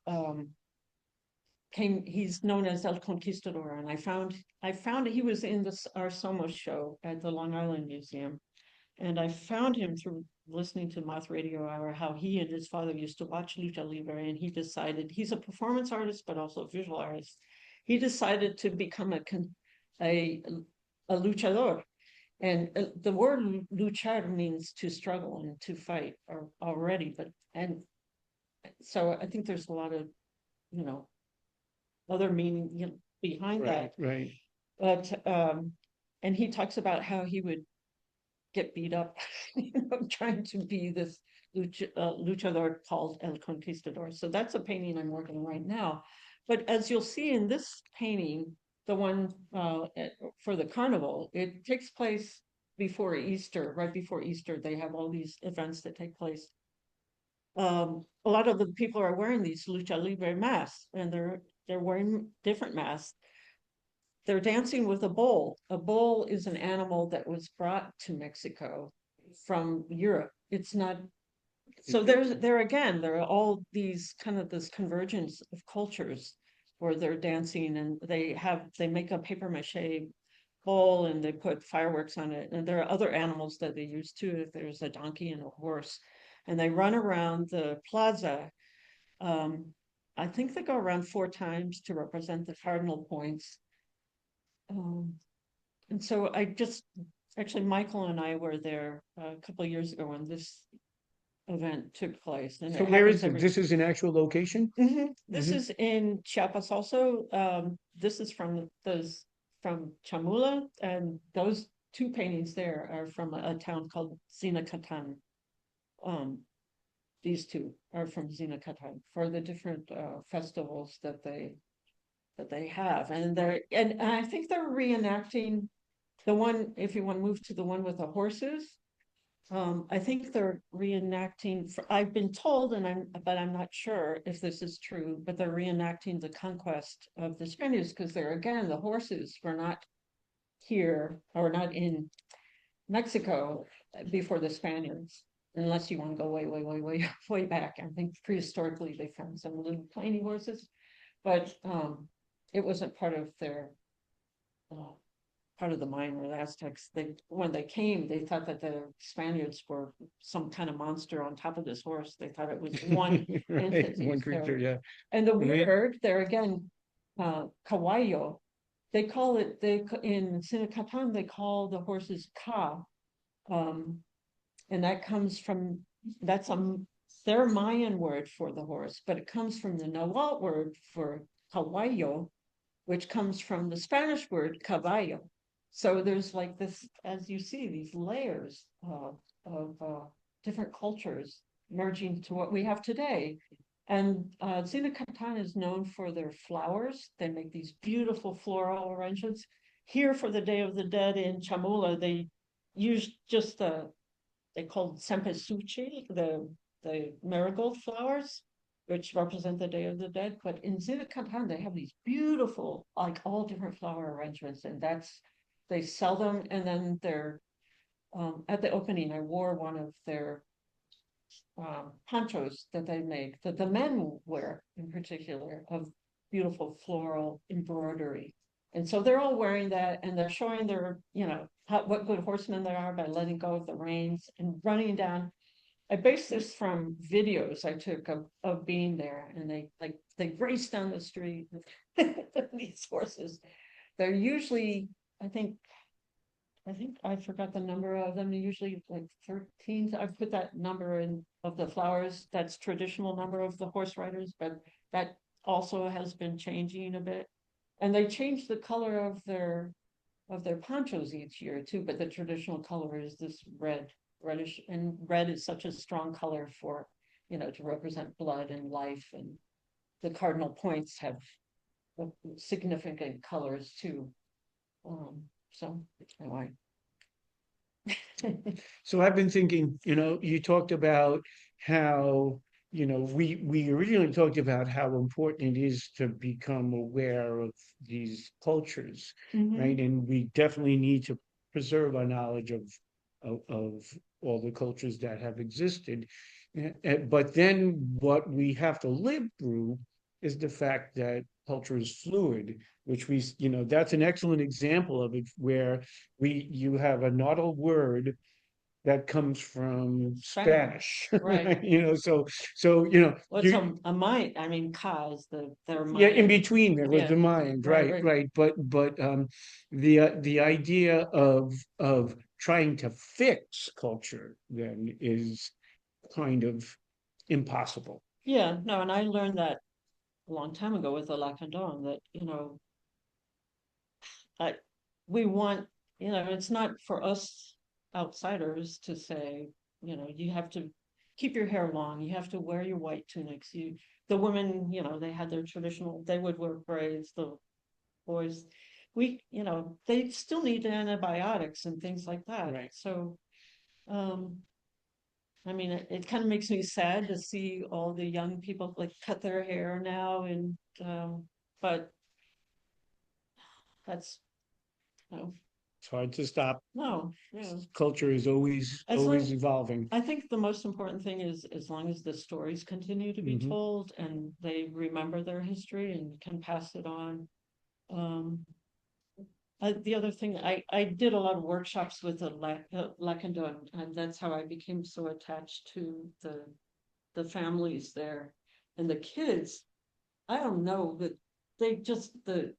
he's known as El Conquistador, and I found he was in this our Somos show at the Long Island Museum. And I found him through listening to Moth Radio Hour, how he and his father used to watch Lucha Libre, and he decided he's a performance artist, but also a visual artist. He decided to become a luchador. And the word luchar means to struggle and to fight already, and so I think there's a lot of, other meaning behind that. Right. But and he talks about how he would get beat up, trying to be this luchador called El Conquistador. So that's a painting I'm working on right now. But as you'll see in this painting, the one for the carnival, it takes place before Easter. Right before Easter, they have all these events that take place. A lot of the people are wearing these lucha libre masks, and they're wearing different masks. They're dancing with a bull. A bull is an animal that was brought to Mexico from Europe. It's not. So there again, there are all these kind of this convergence of cultures where they're dancing, and they make a paper mache bull and they put fireworks on it. And there are other animals that they use too. If there's a donkey and a horse, and they run around the plaza. I think they go around 4 times to represent the cardinal points. And so actually, Michael and I were there a couple of years ago when this event took place. And So where is it? This is an actual location? This is in Chiapas also. This is from Chamula, and those 2 paintings there are from a town called Zinacatan. These 2 are from Zinacatan for the different festivals that they have, and I think they're reenacting the one. If you want to move to the one with the horses, I think they're reenacting. I've been told, but I'm not sure if this is true. But they're reenacting the conquest of the Spaniards, because the horses were not here or not in Mexico before the Spaniards. Unless you want to go way, way, way, way, way back. I think prehistorically they found some little tiny horses, but it wasn't part of their part of the Mayan or the Aztecs. When they came, they thought that the Spaniards were some kind of monster on top of this horse. They thought it was one entity. One creature, yeah. And the weird, there again, caballo. They call it. In Sinacatan they call the horses ka, and that comes from their Mayan word for the horse, but it comes from the Nahuatl word for caballo, which comes from the Spanish word caballo. So there's like this, as you see, these layers of different cultures merging to what we have today. And Zinacatan is known for their flowers. They make these beautiful floral arrangements. Here for the Day of the Dead in Chamula, they use just they called cempasúchil, the marigold flowers, which represent the Day of the Dead. But in Zinacatan, they have these beautiful, like all different flower arrangements, and they sell them. And then they're at the opening, I wore one of their ponchos that they make, that the men wear in particular, of beautiful floral embroidery. And so they're all wearing that, and they're showing their, what good horsemen they are by letting go of the reins and running down. I based this from videos I took of being there, and they race down the street with these horses. They're usually, I think I forgot the number of them. They're usually like 13. I put that number in of the flowers. That's traditional number of the horse riders, but that also has been changing a bit. And they change the color of their ponchos each year too, but the traditional color is this red reddish, and red is such a strong color for, to represent blood and life, and the cardinal points have significant colors too. So anyway. So I've been thinking, you talked about how, we originally talked about how important it is to become aware of these cultures, right? And we definitely need to preserve our knowledge of all the cultures that have existed. But then what we have to live through is the fact that culture is fluid, which that's an excellent example of it, where you have a nautical word that comes from Spanish, Right. so What's a mind? I mean, ka is their mind. yeah, in between there was Yeah. the mind, Right. right. But the idea of trying to fix culture then is kind of impossible. Yeah, no, and I learned that a long time ago with the Lacandon, that, I we want, it's not for us outsiders to say, you have to keep your hair long, you have to wear your white tunics. The women, they had their traditional, they would wear braids, the boys, they still need antibiotics and things like that. Right. So, I mean, it kind of makes me sad to see all the young people like cut their hair now, and but that's no, It's hard to stop. no, yeah. Culture is always As long, evolving. I think the most important thing is, as long as the stories continue to be told and they remember their history and can pass it on. The other thing, I did a lot of workshops with the Lacandon, and that's how I became so attached to the families there and the kids. I don't know, but they just the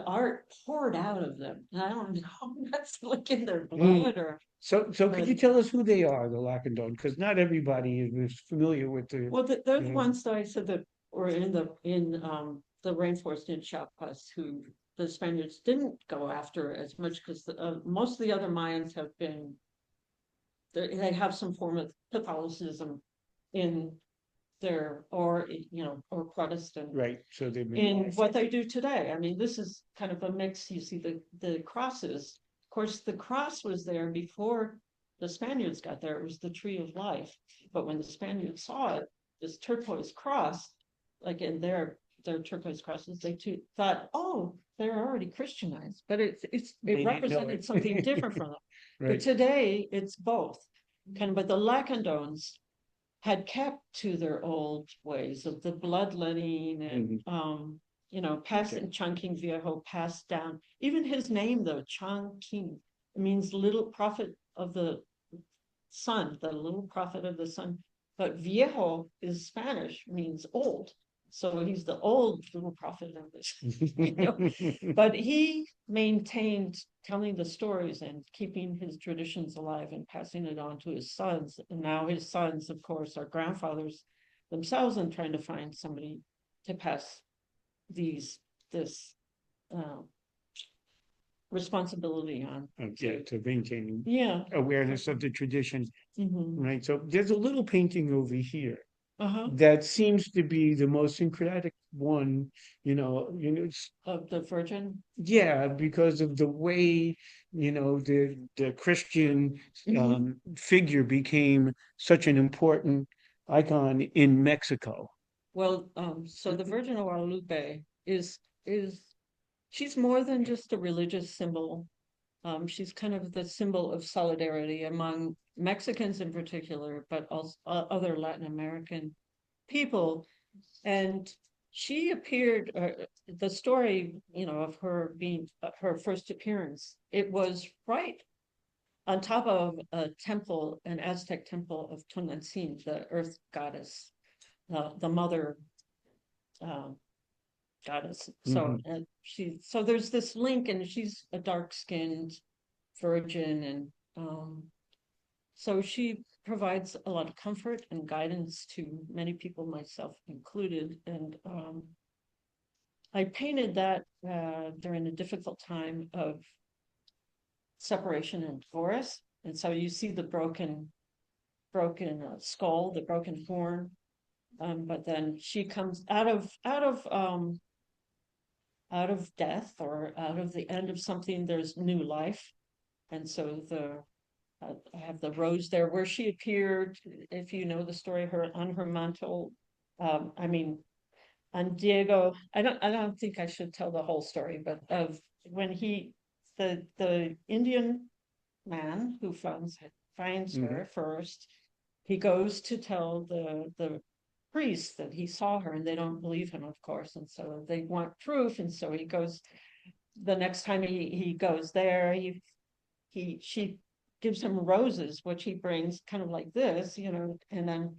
art poured out of them. And I don't know, that's like in their blood or. So could you tell us who they are, the Lacandon? Because not everybody is familiar with the. Well, they're the ones that I said that were in the rainforest in Chiapas, who the Spaniards didn't go after as much, because most of the other Mayans have been, they have some form of Catholicism in their, or Protestant. Right, so they've been. In what they do today. I mean, this is kind of a mix. You see the crosses. Of course, the cross was there before the Spaniards got there. It was the tree of life. But when the Spaniards saw it, this turquoise cross, like in their turquoise crosses, they too thought, oh, they're already Christianized. But it represented something different from them. Right. But today it's both. But the Lacandons had kept to their old ways of the bloodletting and passing Chongqing Viejo passed down. Even his name though, Chongqing, means little prophet of the sun, the little prophet of the sun. But Viejo is Spanish, means old. So he's the old little prophet of this. But he maintained telling the stories and keeping his traditions alive and passing it on to his sons. And now his sons, of course, are grandfathers themselves, and trying to find somebody to pass this responsibility on. To maintain Yeah. awareness of the tradition. Right. So there's a little painting over here. Uh-huh. That seems to be the most syncretic one, Of the Virgin. Yeah, because of the way, the Christian figure became such an important icon in Mexico. Well, so the Virgin of Guadalupe is she's more than just a religious symbol. She's kind of the symbol of solidarity among Mexicans in particular, but also other Latin American people. And she appeared, the story, of her being her first appearance, it was right on top of a temple, an Aztec temple of Tonantzin, the earth goddess, the mother goddess. So and so there's this link, and she's a dark-skinned virgin, and so she provides a lot of comfort and guidance to many people, myself included. And I painted that during a difficult time of separation and divorce, And so you see the broken skull, the broken horn. But then she comes out of death, or out of the end of something, there's new life. And so I have the rose there where she appeared, if you know the story, her on her mantle. I mean, on Diego, I don't think I should tell the whole story, but of when the Indian man who finds her first, he goes to tell the priest that he saw her, and they don't believe him, of course, and so they want proof, and so he goes. The next time he goes there, she gives him roses, which he brings kind of like this, and then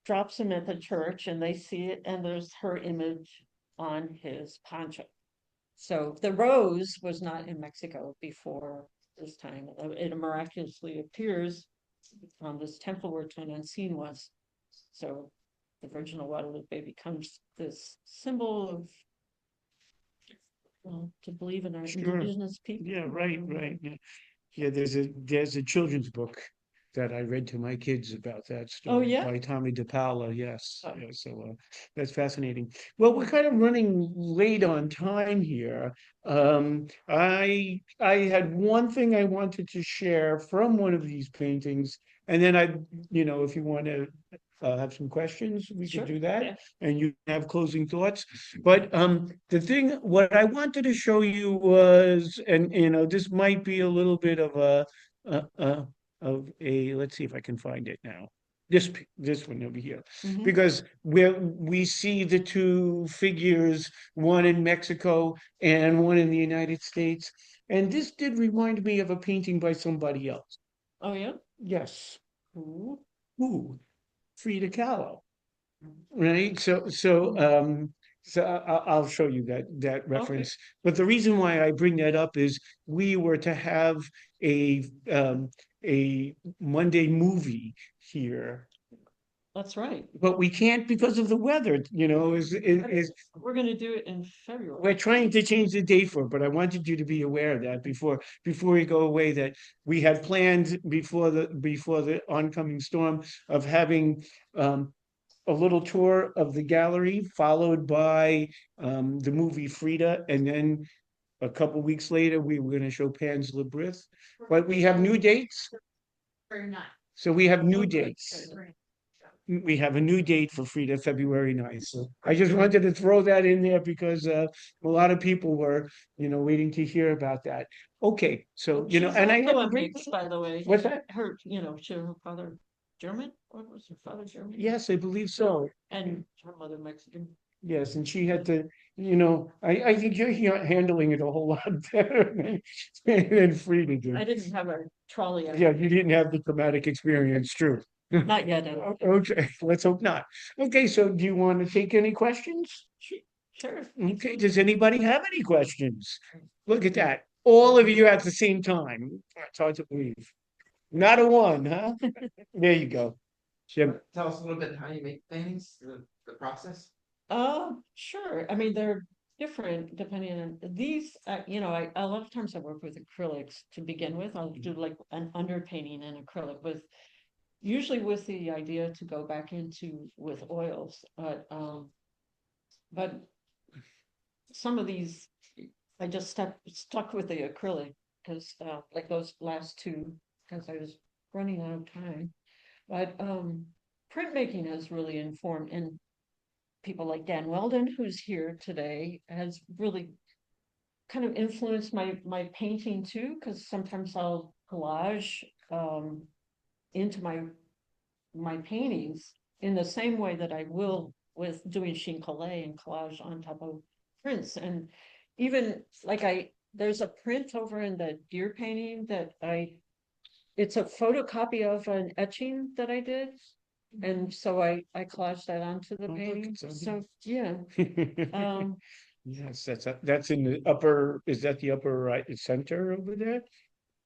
drops him at the church, and they see it, and there's her image on his poncho. So the rose was not in Mexico before this time. It miraculously appears on this temple where John Cino was. So the Virgin of Guadalupe becomes this symbol of, to believe in our indigenous people. Yeah, right. Yeah. Yeah, there's a children's book that I read to my kids about that story yeah? by Tommy DePaola. Yes. Oh. Yeah, so that's fascinating. Well, we're kind of running late on time here. I had one thing I wanted to share from one of these paintings, and then if you want to have some questions, we Sure, could do that, yeah. and you have closing thoughts. But what I wanted to show you was, and this might be a little bit of let's see if I can find it now. This one over here, Mhm. because where we see the two figures, one in Mexico and one in the United States, and this did remind me of a painting by somebody else. Oh yeah. Yes. Ooh. Who? Frida Kahlo. Right. So I'll show you that reference. But the reason why I bring that up is we were to have a Monday movie here, That's right. but we can't because of the weather. We're going to do it in February. We're trying to change the date for it, but I wanted you to be aware of that before we go away, that we had planned before the oncoming storm of having a little tour of the gallery, followed by the movie Frida, and then a couple weeks later we were going to show Pan's Labyrinth. But we have new dates. So we have new dates. We have a new date for Frida, February 9th. So I just wanted to throw that in there because a lot of people were, waiting to hear about that. Okay, so She's and I also have a mix, by the way. What's that? Her father German? What was her father German? Yes, I believe so. And her mother Mexican. Yes, and she had to, I think you're handling it a whole lot better than Frida did. I didn't have a trolley. Yeah, you didn't have the traumatic experience, true. Not yet. Okay, let's hope not. Okay, so do you want to take any questions? Sure. Okay, does anybody have any questions? Look at that. All of you at the same time. It's hard to believe. Not a one, huh? There you go. Jim. Tell us a little bit how you make paintings, the process. Sure. I mean, they're different depending on these. A lot of times I work with acrylics to begin with. I'll do like an underpainting in acrylic usually with the idea to go back into with oils. But some of these, I just stuck with the acrylic because like those last two, because I was running out of time. But printmaking has really informed, and people like Dan Weldon, who's here today, has really kind of influenced my painting too, because sometimes I'll collage into my paintings in the same way that I will with doing chine-collé and collage on top of prints. And even like there's a print over in the deer painting that it's a photocopy of an etching that I did. And so I collaged that onto the painting. So yeah. Yes, that's in the upper, is that the upper right center over there?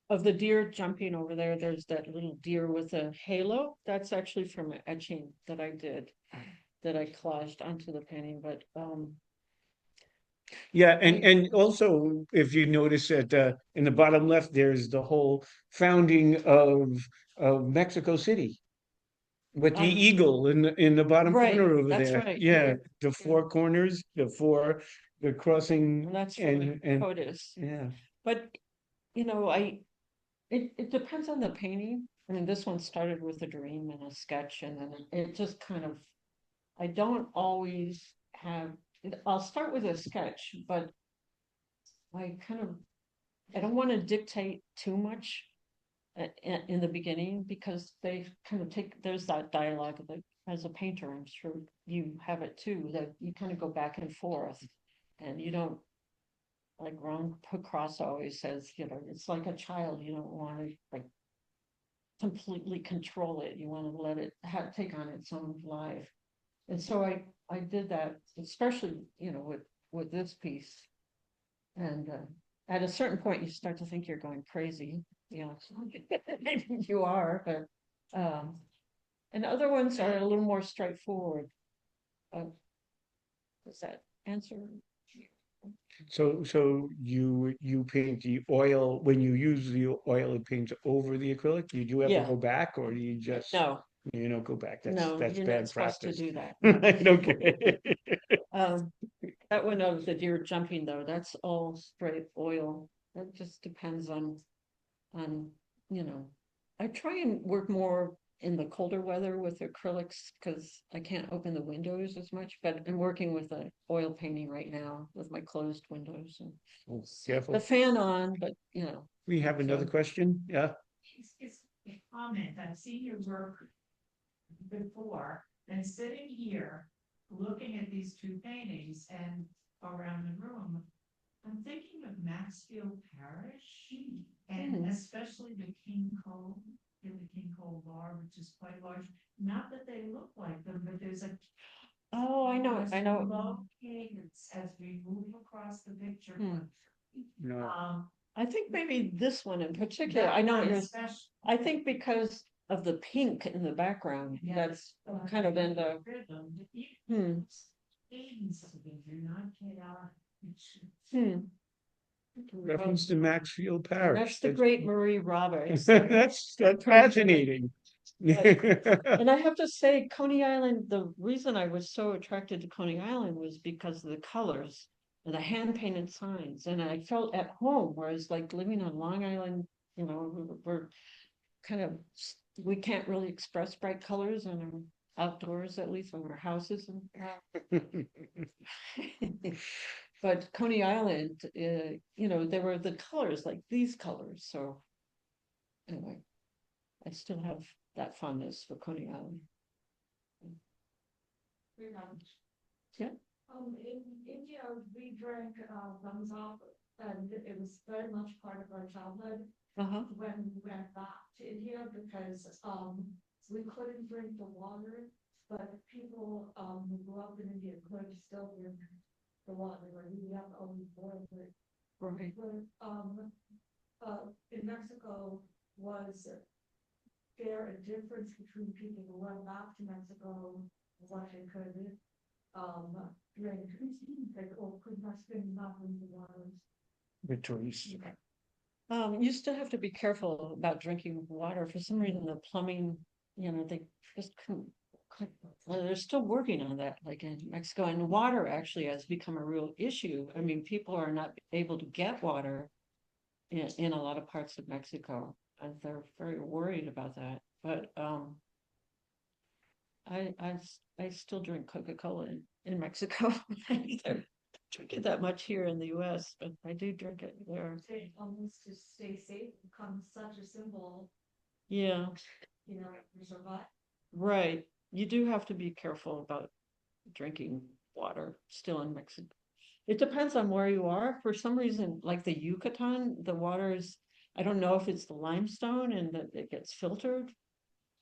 Of the deer jumping over there, there's that little deer with a halo. That's actually from an etching that I did, that I collaged onto the painting. But Yeah, and also if you notice that in the bottom left, there's the whole founding of Mexico City with the Um, eagle in the bottom right, corner over that's there. right. Yeah, the four corners, the crossing And that's from the and POTUS. yeah. But, it depends on the painting. I mean, this one started with a dream and a sketch, and then it just kind of, I don't always have, I'll start with a sketch, but I don't want to dictate too much in the beginning, because they kind of there's that dialogue that as a painter, I'm sure you have it too, that you kind of go back and forth, and you don't, like Ron Pacross always says, it's like a child, you don't want to like completely control it. You want to let it take on its own life. And so I did that, especially, with this piece. And at a certain point, you start to think you're going crazy. Maybe you are, but and other ones are a little more straightforward. Does that answer? So you paint the oil when you use the oil, it paints over the acrylic. Do you ever Yeah. go back, or do you just No, go back? no, That's you're bad not supposed to practice. do that. Right, okay. Um, that one of the deer jumping though, that's all straight oil. That just depends on, I try and work more in the colder weather with acrylics because I can't open the windows as much, but I'm working with a oil painting right now with my closed windows and Oh, the careful. fan on, but We have another So- question. Yeah. It's a comment. I've seen your work before, and sitting here, looking at these two paintings and around the room, I'm thinking of Maxfield Parish, and especially the King Cove, in the King Cove Bar, which is quite large. Not that they look like them, but there's a Oh, I know. low cadence as we move across the picture. No. I think maybe this one in particular, I know you're, I think because of the pink in the background, Yeah. that's kind of in the, Cadence, you're not Reference to Maxfield Parish. That's the great Marie Roberts. That's fascinating. And I have to say, Coney Island, the reason I was so attracted to Coney Island was because of the colors and the hand painted signs. And I felt at home, whereas like living on Long Island, we're kind of, we can't really express bright colors in our outdoors, at least in our houses. But Coney Island, there were the colors, like these colors. So anyway, I still have that fondness for Coney Island. Yeah. In India, we drank thumbs up, and it was very much part of our childhood when we went back to India, because we couldn't drink the water, but people who grew up in India could still drink the water, or you have to always boil it. Right. But in Mexico, was there a difference between people who went back to Mexico, what they could drink, like, or could not spend enough in the waters? Victorious. You still have to be careful about drinking water. For some reason, the plumbing, they just couldn't. Well, they're still working on that, like in Mexico, and water actually has become a real issue. I mean, people are not able to get water in a lot of parts of Mexico, and they're very worried about that. But I still drink Coca-Cola in Mexico. I don't drink it that much here in the US, but I do drink it there. Almost to stay safe becomes such a symbol, Yeah, survive. right. You do have to be careful about drinking water still in Mexico. It depends on where you are. For some reason, like the Yucatan, the water is, I don't know if it's the limestone and that it gets filtered.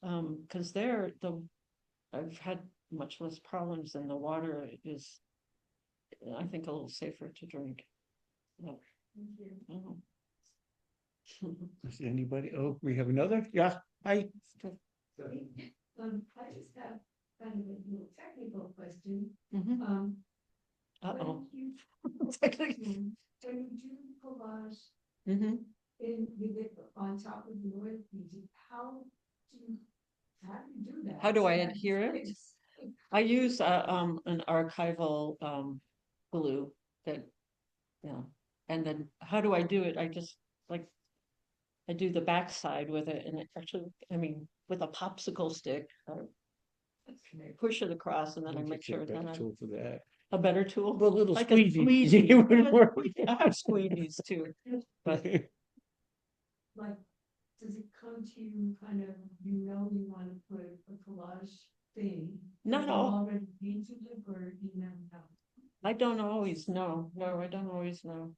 Because I've had much less problems, and the water is, I think, a little safer to drink. Yeah. Is anybody? Oh, we have another? Yeah. Hi. I just have kind of a little technical question. Mhm. Uh-oh. When you do collage Mm-hmm. in, with it on top of the oil painting, do you, how do you do that? How do I So that adhere it? sticks. I use an archival glue that, and then how do I do it? I just like I do the backside with it, and it actually, I mean, with a popsicle stick, I push it across, and then I I'll make get you a sure better that tool for that. a better tool, Well, a little like a squeezy. squeezy. It would work. I have squeezies too, but Like, does it come to you kind of, you want to put a collage thing? Not and you all. already painted it, or you never know? I don't always know. No, I don't always know.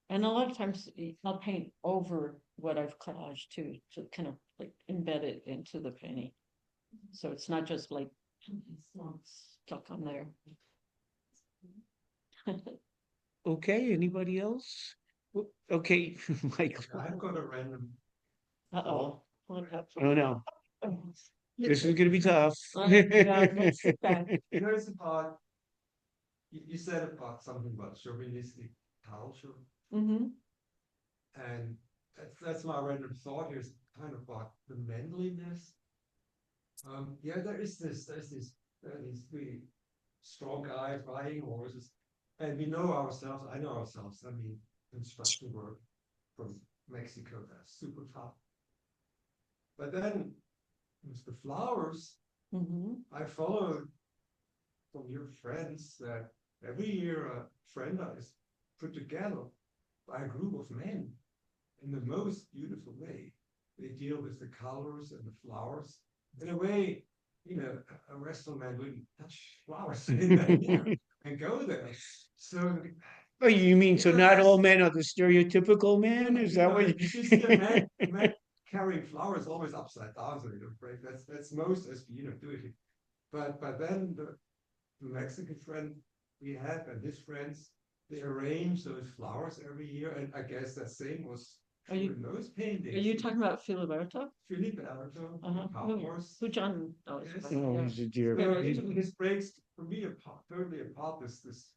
And a lot of times I'll paint over what I've collaged too, to kind of like embed it into the painting. So it's not just like stuck on there. Okay, anybody else? Okay, Michael. I've got a random. Uh-oh. Oh, no, this is gonna be tough. Let's sit back. Here's the part. You said about something about chauvinistic culture, Mm-hmm. and that's my random thought. Here's kind of about the manliness. Yeah, there's these really strong guys riding horses, and we know ourselves. I know ourselves. I mean, construction work from Mexico, that's super tough. But then with the flowers, Mm-hmm. I followed from your friends that every year a friend is put together by a group of men in the most beautiful way. They deal with the colors and the flowers in a way, a restaurant man wouldn't touch flowers in that year and go there. So Oh, you mean, so not all men are the stereotypical man? Is that what? you see a man carrying flowers always upside down, so you don't break. That's most as do it. But then the Mexican friend we had and his friends, they arrange those flowers every year, and I guess that same was true in those paintings. Are you talking about Filiberto? Filiberto, Uh-huh. Who John knows? Yes. Oh, he's a dear. Yeah. His breaks for me apart, totally apart this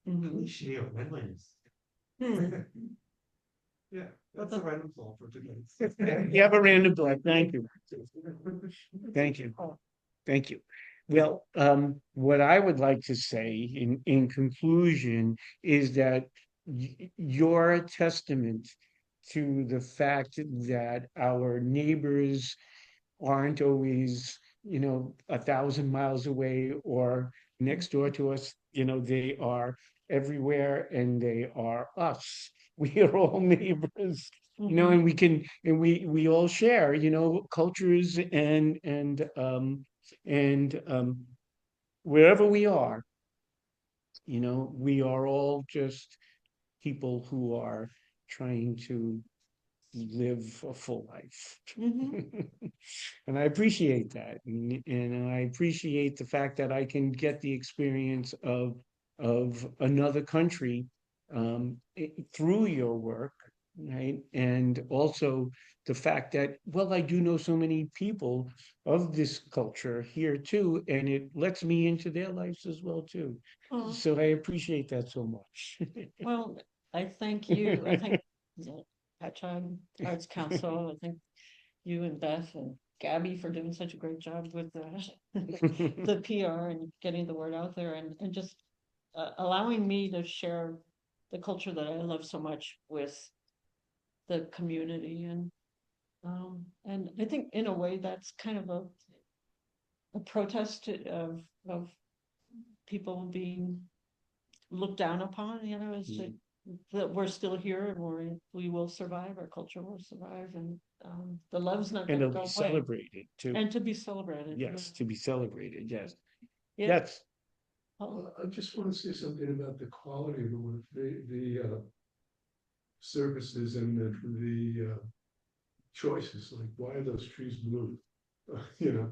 Mhm. cliche of manliness. Hmm. Yeah, that's a random thought for today. You have a random thought. Thank you. Thank you. Thank you. Well, what I would like to say in conclusion is that you're a testament to the fact that our neighbors aren't always, 1,000 miles away or next door to us. They are everywhere and they are us. We are all neighbors, and we all share, cultures and wherever we are, we are all just people who are trying to live a full life. Mhm. And I appreciate that. And I appreciate the fact that I can get the experience of another country through your work, right? And also the fact that, well, I do know so many people of this culture here too, and it lets me into their lives as well too. Aw. So I appreciate that so much. Well, I thank you. I thank the Patchogue Arts Council. I thank you and Beth and Gabby for doing such a great job with the PR and getting the word out there, and just allowing me to share the culture that I love so much with the community. And I think in a way that's kind of a protest of people being looked down upon, is that we're still here and we will survive, our culture will survive, and the love's not And gonna it'll go be away. celebrated too. And to be celebrated. Yes, to be celebrated, yes. Yeah. Yes. I just want to say something about the quality of the work, the surfaces and the choices, like why are those trees blue? The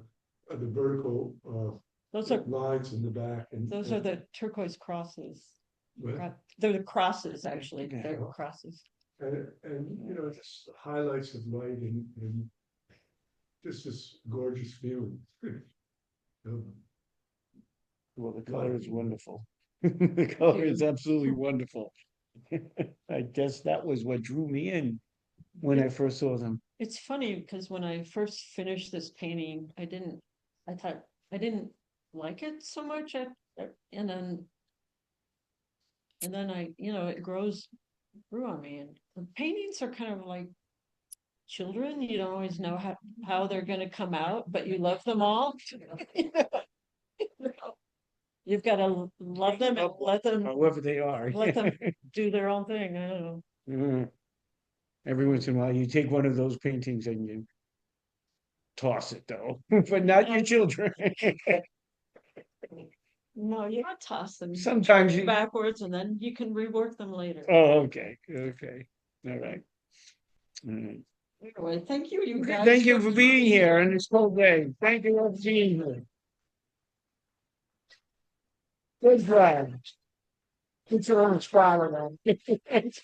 vertical Those are lines in the back and. those are the turquoise crosses. What? They're the crosses, actually. Yeah. They're crosses. And just highlights of light and just this gorgeous feeling. Well, the color is wonderful. The color is absolutely wonderful. I guess that was what drew me in when I first saw them. It's funny because when I first finished this painting, I thought, I didn't like it so much and then it grew on me, and the paintings are kind of like children. You don't always know how they're gonna come out, but you love them all. You've got to love them and However they are. let them do their own thing. I don't know. Mm. Every once in a while, you take one of those paintings and you toss it though, but not your children. No, you don't toss them Sometimes you, backwards and then you can rework them later. oh, okay, all right. All right. Anyway, thank you, you guys. Thank you for being here on this cold day. Thank you for being here. Good job. Put your own spot on that.